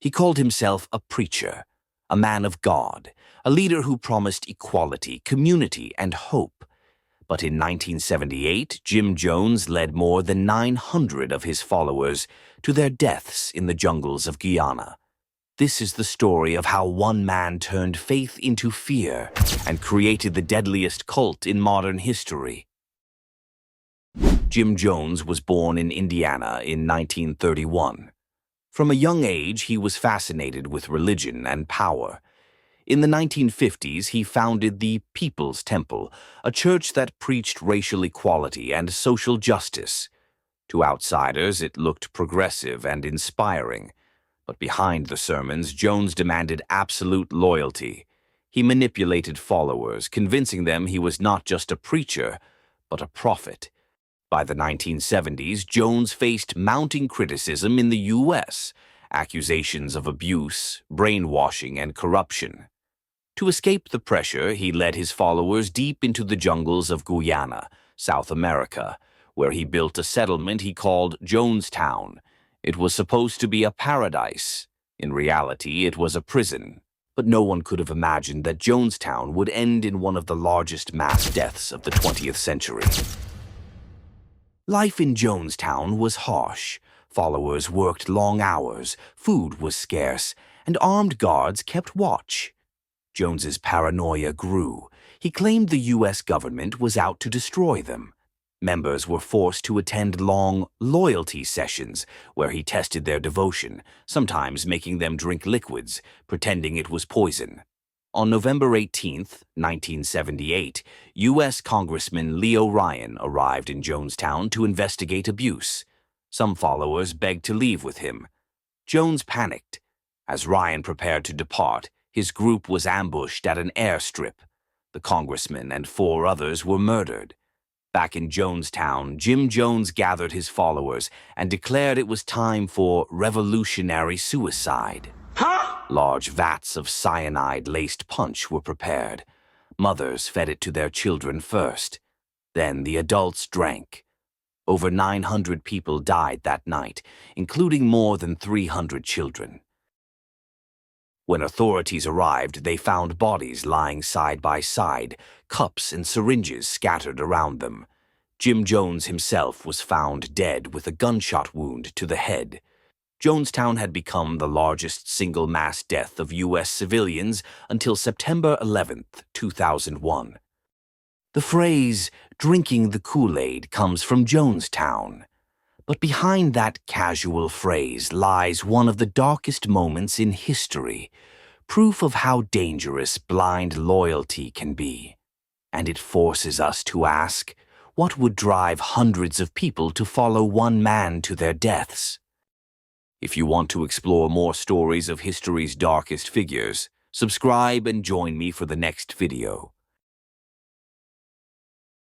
He called himself a preacher, a man of God, a leader who promised equality, community, and hope. But in 1978, Jim Jones led more than 900 of his followers to their deaths in the jungles of Guyana. This is the story of how one man turned faith into fear and created the deadliest cult in modern history. Jim Jones was born in Indiana in 1931. From a young age, he was fascinated with religion and power. In the 1950s, he founded the People's Temple, a church that preached racial equality and social justice. To outsiders, it looked progressive and inspiring. But behind the sermons, Jones demanded absolute loyalty. He manipulated followers, convincing them he was not just a preacher, but a prophet. By the 1970s, Jones faced mounting criticism in the U.S., accusations of abuse, brainwashing, and corruption. To escape the pressure, he led his followers deep into the jungles of Guyana, South America, where he built a settlement he called Jonestown. It was supposed to be a paradise. In reality, it was a prison. But no one could have imagined that Jonestown would end in one of the largest mass deaths of the 20th century. Life in Jonestown was harsh. Followers worked long hours, food was scarce, and armed guards kept watch. Jones's paranoia grew. He claimed the U.S. government was out to destroy them. Members were forced to attend long loyalty sessions where he tested their devotion, sometimes making them drink liquids, pretending it was poison. On November 18, 1978, U.S. Congressman Leo Ryan arrived in Jonestown to investigate abuse. Some followers begged to leave with him. Jones panicked. As Ryan prepared to depart, his group was ambushed at an airstrip. The congressman and 4 others were murdered. Back in Jonestown, Jim Jones gathered his followers and declared it was time for revolutionary suicide. Large vats of cyanide-laced punch were prepared. Mothers fed it to their children first. Then the adults drank. Over 900 people died that night, including more than 300 children. When authorities arrived, they found bodies lying side by side, cups and syringes scattered around them. Jim Jones himself was found dead with a gunshot wound to the head. Jonestown had become the largest single mass death of U.S. civilians until September 11, 2001. The phrase, "drinking the Kool-Aid," comes from Jonestown. But behind that casual phrase lies one of the darkest moments in history, proof of how dangerous blind loyalty can be. And it forces us to ask, what would drive hundreds of people to follow one man to their deaths? If you want to explore more stories of history's darkest figures, subscribe and join me for the next video.